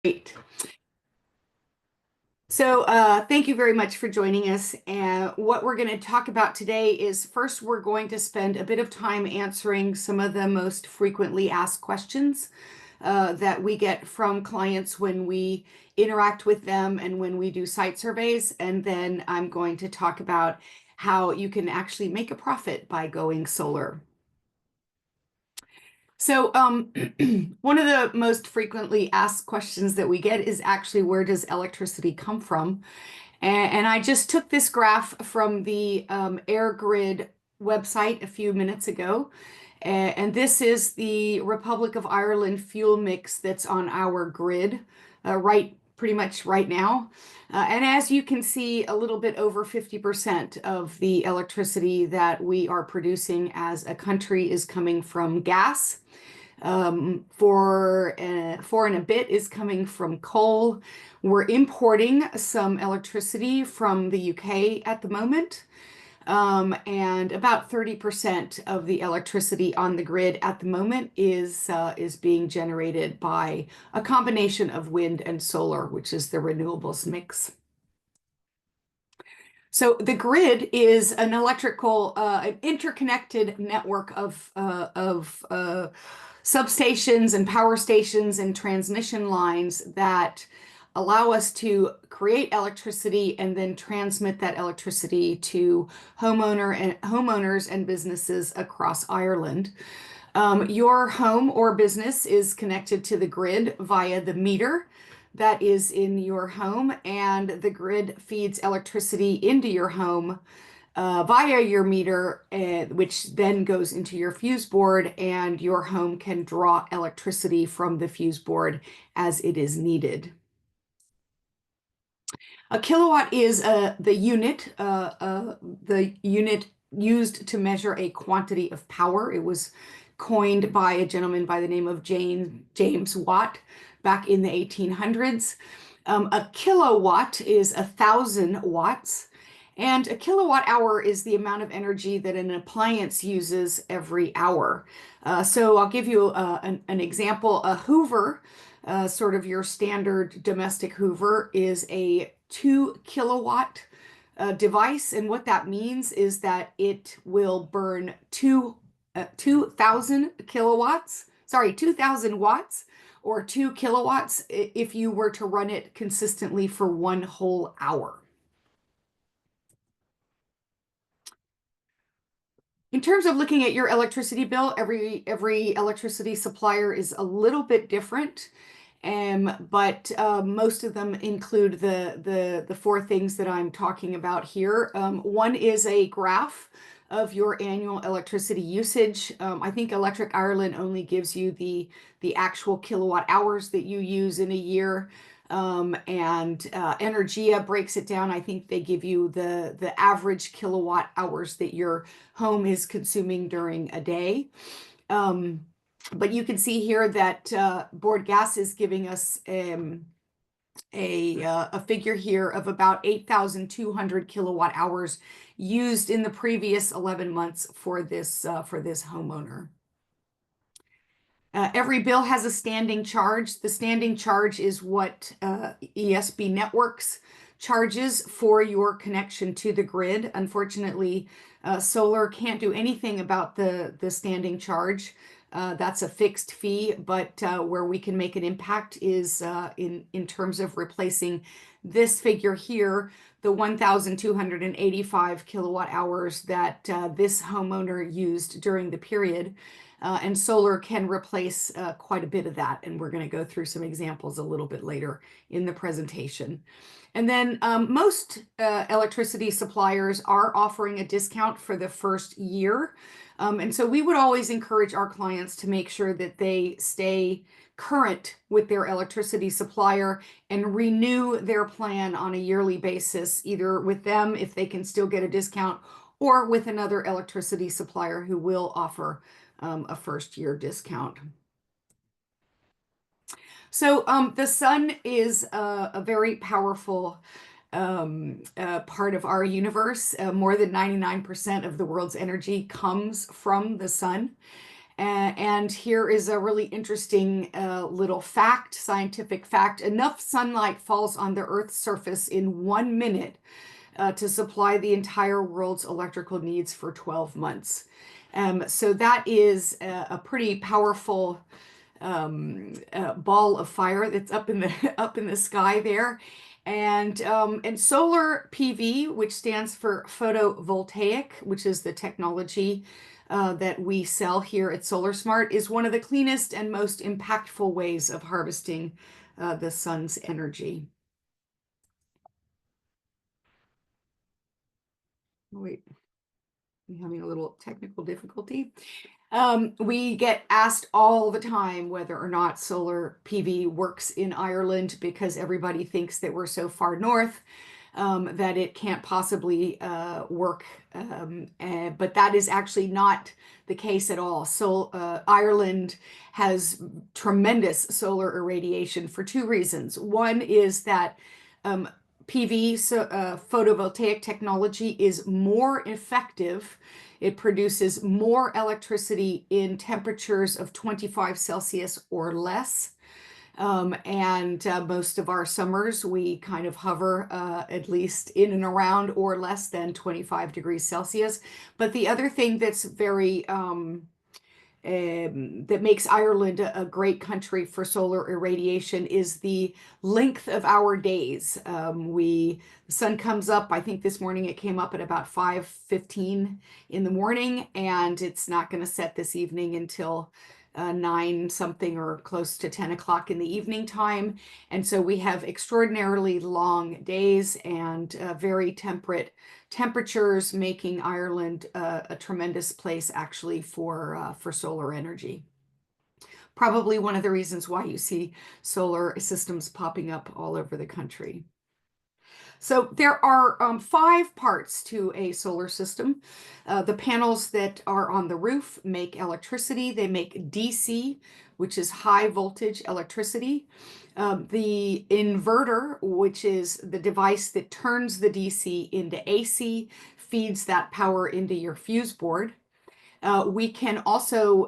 Great. So thank you very much for joining us. And what we're going to talk about today is first, we're going to spend a bit of time answering some of the most frequently asked questions that we get from clients when we interact with them and when we do site surveys. And then I'm going to talk about how you can actually make a profit by going solar. So one of the most frequently asked questions that we get is actually, where does electricity come from? And I just took this graph from the AirGrid website a few minutes ago. And this is the Republic of Ireland fuel mix that's on our grid pretty much right now. And as you can see, a little bit over 50% of the electricity that we are producing as a country is coming from gas. Four and a bit is coming from coal. We're importing some electricity from the UK at the moment. And about 30% of the electricity on the grid at the moment is being generated by a combination of wind and solar, which is the renewables mix. So the grid is an an interconnected network of substations and power stations and transmission lines that allow us to create electricity and then transmit that electricity to homeowners and businesses across Ireland. Your home or business is connected to the grid via the meter that is in your home, and the grid feeds electricity into your home via your meter, which then goes into your fuse board, and your home can draw electricity from the fuse board as it is needed. A kilowatt is the unit used to measure a quantity of power. It was coined by a gentleman by the name of James Watt back in the 1800s. A kilowatt is 1,000 watts, and a kilowatt hour is the amount of energy that an appliance uses every hour. So I'll give you an example. A Hoover, sort of your standard domestic Hoover, is a 2 kilowatt device. And what that means is that it will burn 2,000 kilowatts, sorry, 2,000 watts or 2 kilowatts if you were to run it consistently for one whole hour. In terms of looking at your electricity bill, every electricity supplier is a little bit different, but most of them include the four things that I'm talking about here. One is a graph of your annual electricity usage. I think Electric Ireland only gives you the actual kilowatt hours that you use in a year. And Energia breaks it down. I think they give you the average kilowatt hours that your home is consuming during a day. But you can see here that Board Gas is giving us a figure here of about 8,200 kilowatt hours used in the previous 11 months for this homeowner. Every bill has a standing charge. The standing charge is what ESB Networks charges for your connection to the grid. Unfortunately, solar can't do anything about the standing charge. That's a fixed fee, but where we can make an impact is in terms of replacing this figure here, the 1,285 kilowatt hours that this homeowner used during the period. And solar can replace quite a bit of that. And we're going to go through some examples a little bit later in the presentation. And then most electricity suppliers are offering a discount for the first year. And so we would always encourage our clients to make sure that they stay current with their electricity supplier and renew their plan on a yearly basis, either with them if they can still get a discount, or with another electricity supplier who will offer a first-year discount. So the sun is a very powerful part of our universe. More than 99% of the world's energy comes from the sun. And here is a really interesting little fact, scientific fact. Enough sunlight falls on the Earth's surface in 1 minute to supply the entire world's electrical needs for 12 months. So that is a pretty powerful ball of fire that's up in the up in the sky there. And solar PV, which stands for photovoltaic, which is the technology that we sell here at SolarSmart, is one of the cleanest and most impactful ways of harvesting the sun's energy. Wait, I'm having a little technical difficulty. We get asked all the time whether or not solar PV works in Ireland because everybody thinks that we're so far north that it can't possibly work. But that is actually not the case at all. So Ireland has tremendous solar irradiation for two reasons. One is that PV, photovoltaic technology, is more effective. It produces more electricity in temperatures of 25 Celsius or less. And most of our summers, we kind of hover at least in and around or less than 25 degrees Celsius. But the other thing that's very that makes Ireland a great country for solar irradiation is the length of our days. The sun comes up, I think this morning it came up at about 5:15 in the morning, and it's not going to set this evening until 9 something or close to 10 o'clock in the evening time. And so we have extraordinarily long days and very temperate temperatures, making Ireland a tremendous place actually for solar energy. Probably one of the reasons why you see solar systems popping up all over the country. So there are 5 parts to a solar system. The panels that are on the roof make electricity. They make DC, which is high voltage electricity. The inverter, which is the device that turns the DC into AC, feeds that power into your fuse board. We can also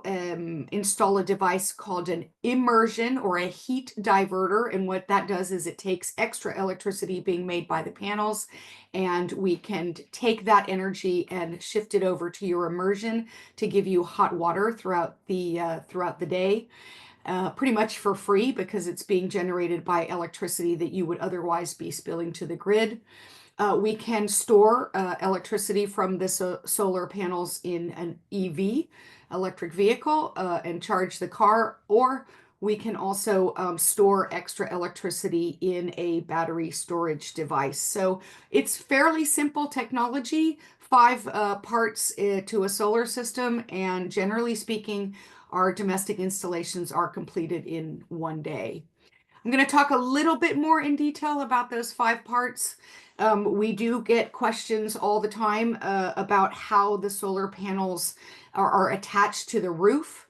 install a device called an immersion or a heat diverter. And what that does is it takes extra electricity being made by the panels, and we can take that energy and shift it over to your immersion to give you hot water throughout the day. Pretty much for free because it's being generated by electricity that you would otherwise be spilling to the grid. We can store electricity from the solar panels in an EV, electric vehicle, and charge the car, or we can also store extra electricity in a battery storage device. So it's fairly simple technology, 5 parts to a solar system, and generally speaking, our domestic installations are completed in one day. I'm going to talk a little bit more in detail about those 5 parts. We do get questions all the time about how the solar panels are attached to the roof.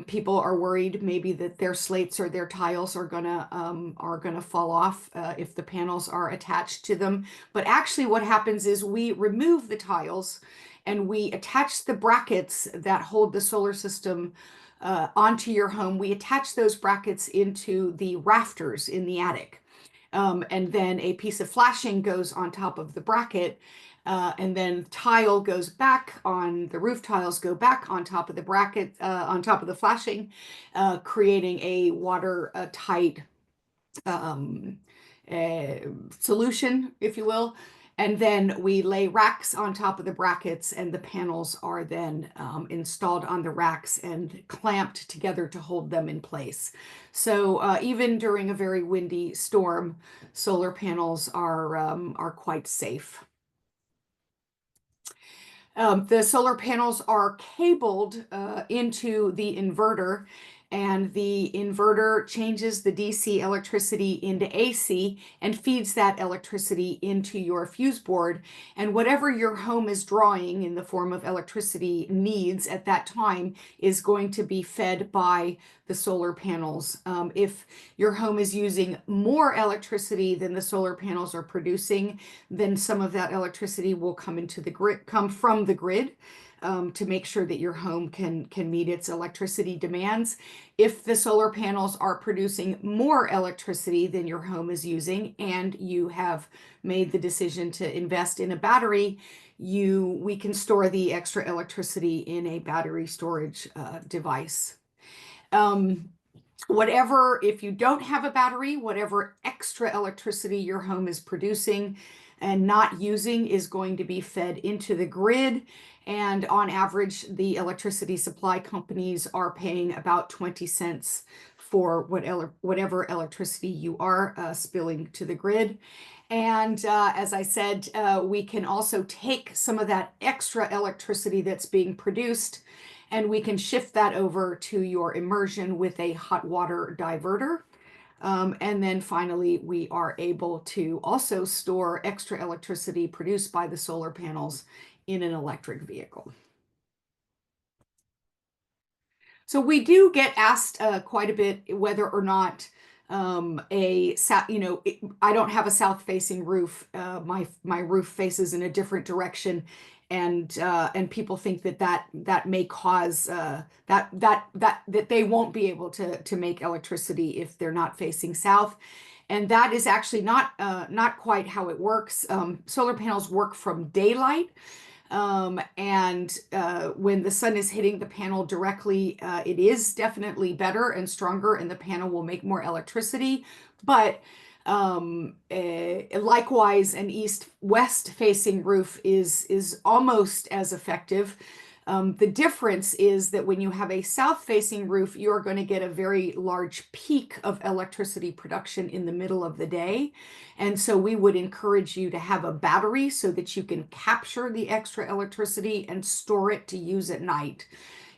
People are worried maybe that their slates or their tiles are gonna fall off if the panels are attached to them. But actually, what happens is we remove the tiles and we attach the brackets that hold the solar system onto your home. We attach those brackets into the rafters in the attic. And then a piece of flashing goes on top of the bracket, and then tile goes back on the roof tiles go back on top of the bracket, on top of the flashing, creating a watertight solution, if you will. And then we lay racks on top of the brackets, and the panels are then installed on the racks and clamped together to hold them in place. So even during a very windy storm, solar panels are quite safe. The solar panels are cabled into the inverter, and the inverter changes the DC electricity into AC and feeds that electricity into your fuse board. And whatever your home is drawing in the form of electricity needs at that time is going to be fed by the solar panels. If your home is using more electricity than the solar panels are producing, then some of that electricity will come into the grid, come from the grid. to make sure that your home can meet its electricity demands. If the solar panels are producing more electricity than your home is using, and you have made the decision to invest in a battery, we can store the extra electricity in a battery storage device. Whatever, if you don't have a battery, whatever extra electricity your home is producing and not using is going to be fed into the grid. And on average, the electricity supply companies are paying about 20 cents for whatever electricity you are spilling to the grid. And as I said, we can also take some of that extra electricity that's being produced, and we can shift that over to your immersion with a hot water diverter. And then finally, we are able to also store extra electricity produced by the solar panels in an electric vehicle. So we do get asked quite a bit whether or not I don't have a south-facing roof. My roof faces in a different direction, and people think that may cause that they won't be able to make electricity if they're not facing south. And that is actually not quite how it works. Solar panels work from daylight. And when the sun is hitting the panel directly, it is definitely better and stronger, and the panel will make more electricity. But likewise, an east-west facing roof is almost as effective. The difference is that when you have a south-facing roof, you're going to get a very large peak of electricity production in the middle of the day. And so we would encourage you to have a battery so that you can capture the extra electricity and store it to use at night.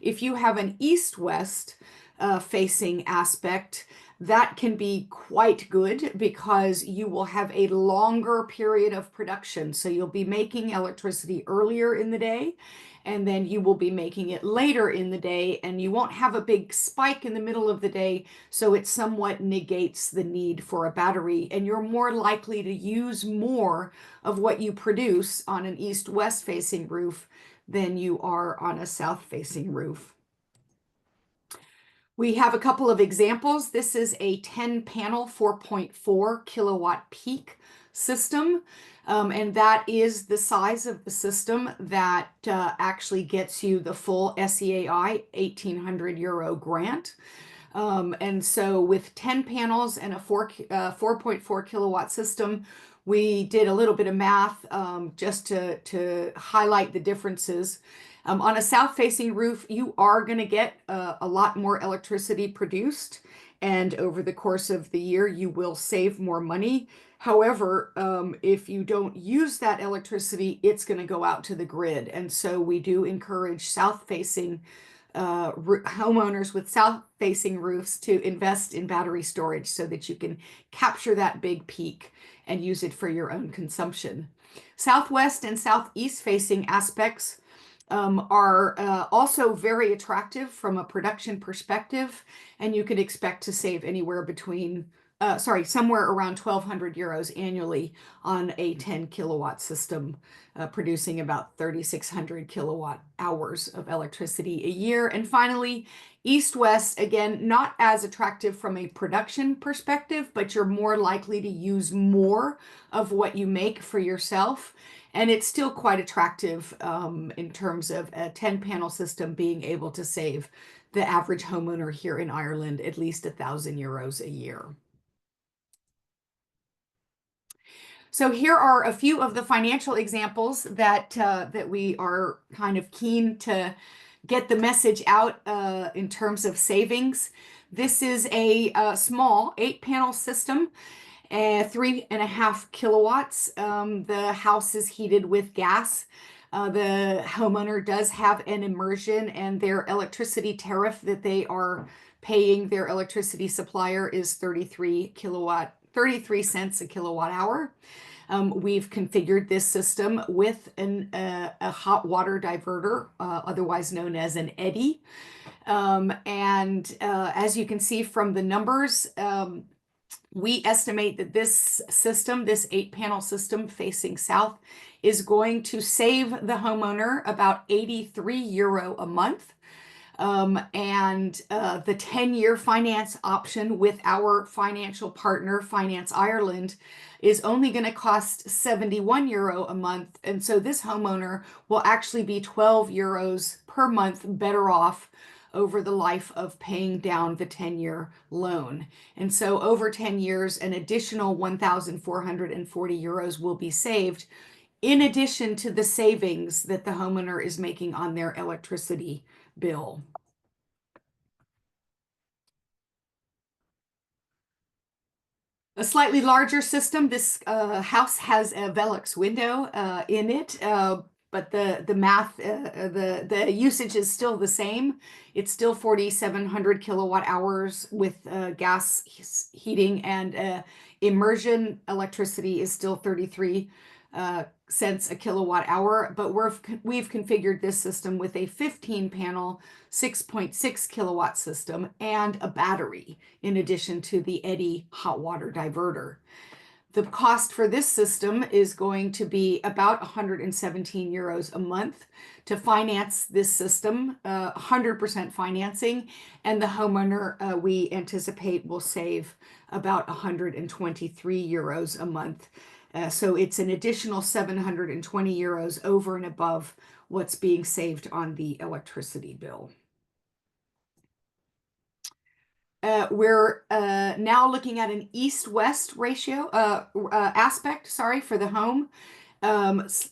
If you have an east-west facing aspect, that can be quite good because you will have a longer period of production. So you'll be making electricity earlier in the day, and then you will be making it later in the day, and you won't have a big spike in the middle of the day, so it somewhat negates the need for a battery, and you're more likely to use more of what you produce on an east-west facing roof than you are on a south-facing roof. We have a couple of examples. This is a 10-panel, 4.4 kilowatt peak system. And that is the size of the system that actually gets you the full SEAI 1,800 euro grant. And so with 10 panels and a 4.4 kilowatt system, we did a little bit of math just to highlight the differences. On a south-facing roof, you are going to get a lot more electricity produced, and over the course of the year, you will save more money. However, if you don't use that electricity, it's going to go out to the grid. And so we do encourage south-facing homeowners with south-facing roofs to invest in battery storage so that you can capture that big peak and use it for your own consumption. Southwest and southeast facing aspects are also very attractive from a production perspective, and you can expect to save anywhere between, somewhere around 1,200 euros annually on a 10 kilowatt system, producing about 3,600 kilowatt hours of electricity a year. And finally, east-west, again, not as attractive from a production perspective, but you're more likely to use more of what you make for yourself. And it's still quite attractive in terms of a 10-panel system being able to save the average homeowner here in Ireland at least 1,000 euros a year. So here are a few of the financial examples that we are kind of keen to get the message out in terms of savings. This is a small 8-panel system. 3.5 kilowatts. The house is heated with gas. The homeowner does have an immersion, and their electricity tariff that they are paying their electricity supplier is 33 cents a kilowatt hour. We've configured this system with a hot water diverter, otherwise known as an eddy. As you can see from the numbers, We estimate that this system, this 8-panel system facing south, is going to save the homeowner about €83 a month. And the 10-year finance option with our financial partner, Finance Ireland, is only going to cost €71 a month. And so this homeowner will actually be €12 per month better off over the life of paying down the 10-year loan. And so over 10 years, an additional €1,440 will be saved, in addition to the savings that the homeowner is making on their electricity bill. A slightly larger system. This house has a Velux window in it, but the math, the usage is still the same. It's still 4,700 kilowatt hours with gas heating, and immersion electricity is still 33 cents a kilowatt hour. But we've configured this system with a 15-panel 6.6 kilowatt system and a battery, in addition to the Eddy hot water diverter. The cost for this system is going to be about €117 a month to finance this system, 100% financing, and the homeowner, we anticipate, will save about €123 a month. So it's an additional €720 over and above what's being saved on the electricity bill. We're now looking at an east-west ratio aspect, sorry, for the home.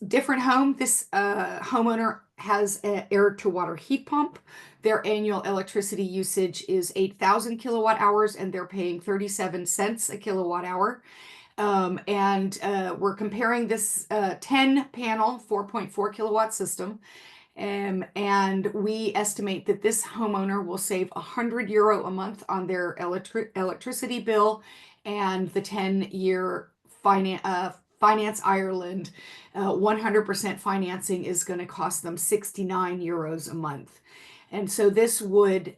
Different home. This homeowner has an air-to-water heat pump. Their annual electricity usage is 8,000 kilowatt hours, and they're paying 37 cents a kilowatt hour. And we're comparing this 10-panel 4.4 kilowatt system. And we estimate that this homeowner will save €100 a month on their electricity bill, and the 10-year Finance Ireland 100% financing is going to cost them €69 a month. And so this would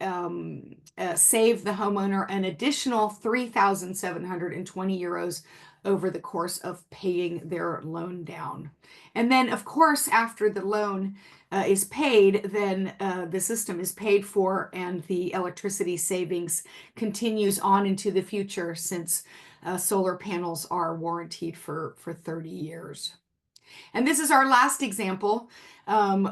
save the homeowner an additional €3,720 over the course of paying their loan down. And then, of course, after the loan is paid, then the system is paid for, and the electricity savings continues on into the future, since solar panels are warranted for 30 years. And this is our last example.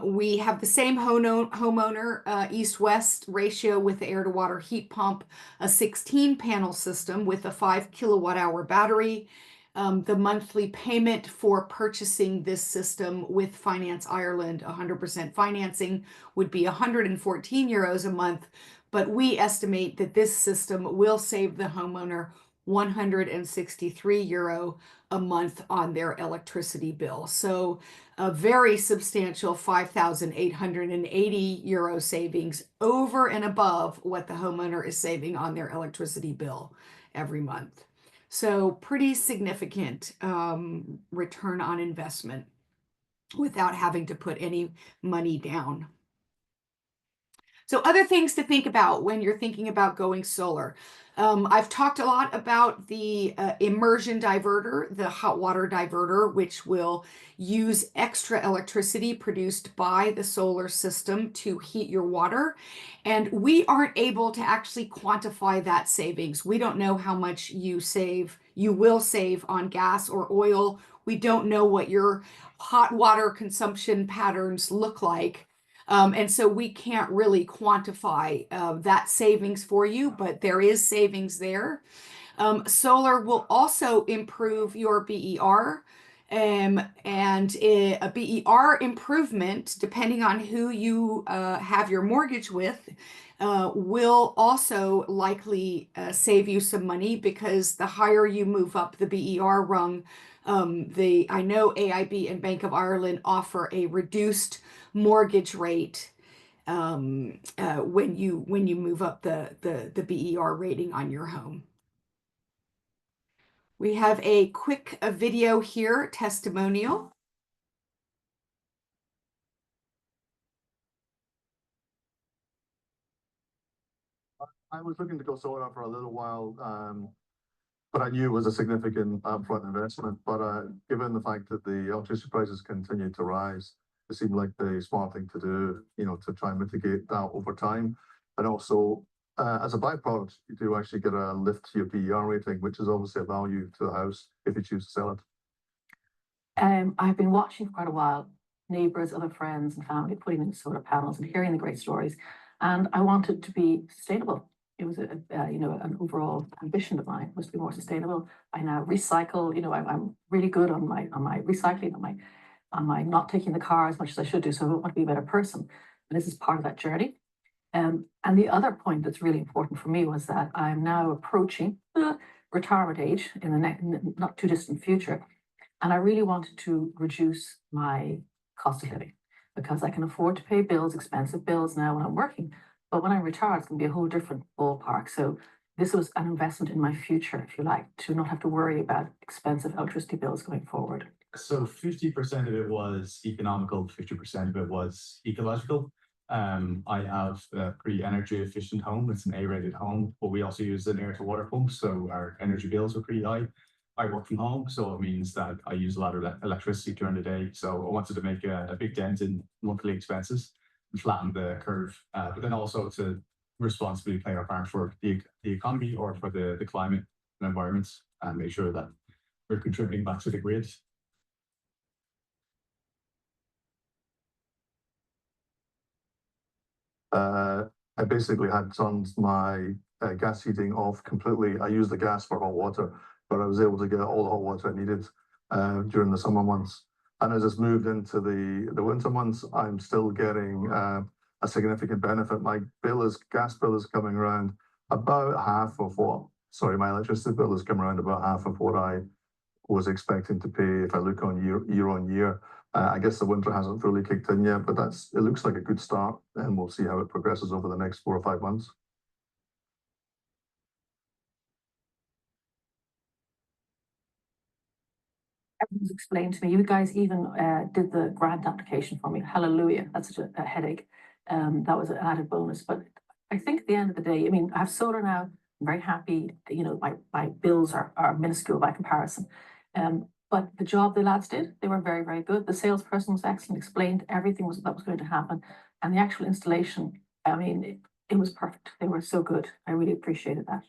We have the same homeowner, east-west ratio with the air-to-water heat pump, a 16-panel system with a 5 kilowatt hour battery. The monthly payment for purchasing this system with Finance Ireland 100% financing would be €114 a month, but we estimate that this system will save the homeowner €163 a month on their electricity bill. So a very substantial €5,880 savings over and above what the homeowner is saving on their electricity bill every month. So pretty significant return on investment without having to put any money down. So other things to think about when you're thinking about going solar. I've talked a lot about the immersion diverter, the hot water diverter, which will use extra electricity produced by the solar system to heat your water. And we aren't able to actually quantify that savings. We don't know how much you will save on gas or oil. We don't know what your hot water consumption patterns look like. And so we can't really quantify that savings for you, but there is savings there. Solar will also improve your BER, and a BER improvement, depending on who you have your mortgage with, will also likely save you some money, because the higher you move up the BER rung, I know AIB and Bank of Ireland offer a reduced mortgage rate when you move up the BER rating on your home. We have a quick video here, testimonial. I was looking to go solar for a little while. but I knew it was a significant upfront investment. But given the fact that the electricity prices continue to rise, it seemed like the smart thing to do, to try and mitigate that over time. And also, as a byproduct, you do actually get a lift to your PER rating, which is obviously a value to the house if you choose to sell it. I've been watching for quite a while, neighbors, other friends and family putting in solar panels and hearing the great stories. And I wanted to be sustainable. It was an overall ambition of mine was to be more sustainable. I now recycle, I'm really good on my recycling, on my not taking the car as much as I should do. So I want to be a better person. And this is part of that journey. And the other point that's really important for me was that I'm now approaching retirement age in the not too distant future. And I really wanted to reduce my cost of living because I can afford to pay bills, expensive bills now when I'm working. But when I'm retired, it's going to be a whole different ballpark. So this was an investment in my future, if you like, to not have to worry about expensive electricity bills going forward. So 50% of it was economical, 50% of it was ecological. I have a pretty energy efficient home. It's an A-rated home, but we also use an air to water pump. So our energy bills are pretty high. I work from home, so it means that I use a lot of electricity during the day. So I wanted to make a big dent in monthly expenses and flatten the curve, but then also to responsibly play our part for the economy or for the climate and environment and make sure that we're contributing back to the grid. I basically had turned my gas heating off completely. I used the gas for hot water, but I was able to get all the hot water I needed during the summer months. And as it's moved into the winter months, I'm still getting a significant benefit. My gas bill is coming around about half of my electricity bill is coming around about half of what I was expecting to pay if I look on year on year. I guess the winter hasn't fully kicked in yet, but it looks like a good start, and we'll see how it progresses over the next 4 or 5 months. Everything was explained to me. You guys even did the grant application for me. Hallelujah. That's such a headache. That was an added bonus. But I think at the end of the day, I mean, I have solar now. I'm very happy. My bills are minuscule by comparison. But the job the lads did, they were very, very good. The salesperson was excellent, explained everything that was going to happen. And the actual installation, I mean, it was perfect. They were so good. I really appreciated that.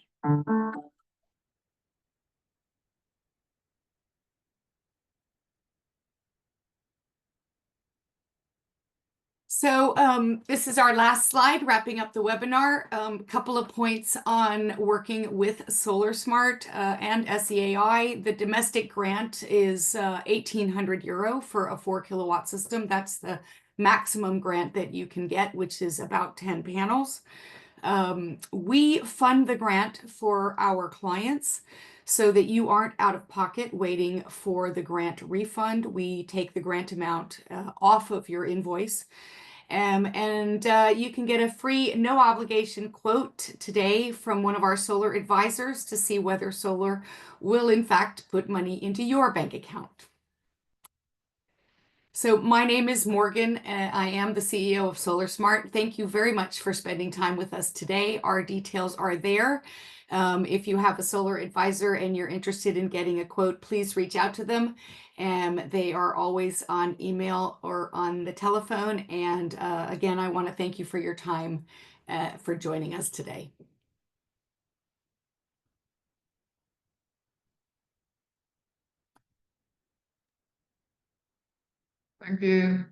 So this is our last slide, wrapping up the webinar. Couple of points on working with SolarSmart and SEAI. The domestic grant is €1,800 for a 4-kilowatt system. That's the maximum grant that you can get, which is about 10 panels. We fund the grant for our clients so that you aren't out of pocket waiting for the grant refund. We take the grant amount off of your invoice. And you can get a free, no obligation quote today from one of our solar advisors to see whether solar will in fact put money into your bank account. So my name is Morgan. I am the CEO of SolarSmart. Thank you very much for spending time with us today. Our details are there. If you have a solar advisor and you're interested in getting a quote, please reach out to them. They are always on email or on the telephone. And again, I want to thank you for your time for joining us today. Thank you.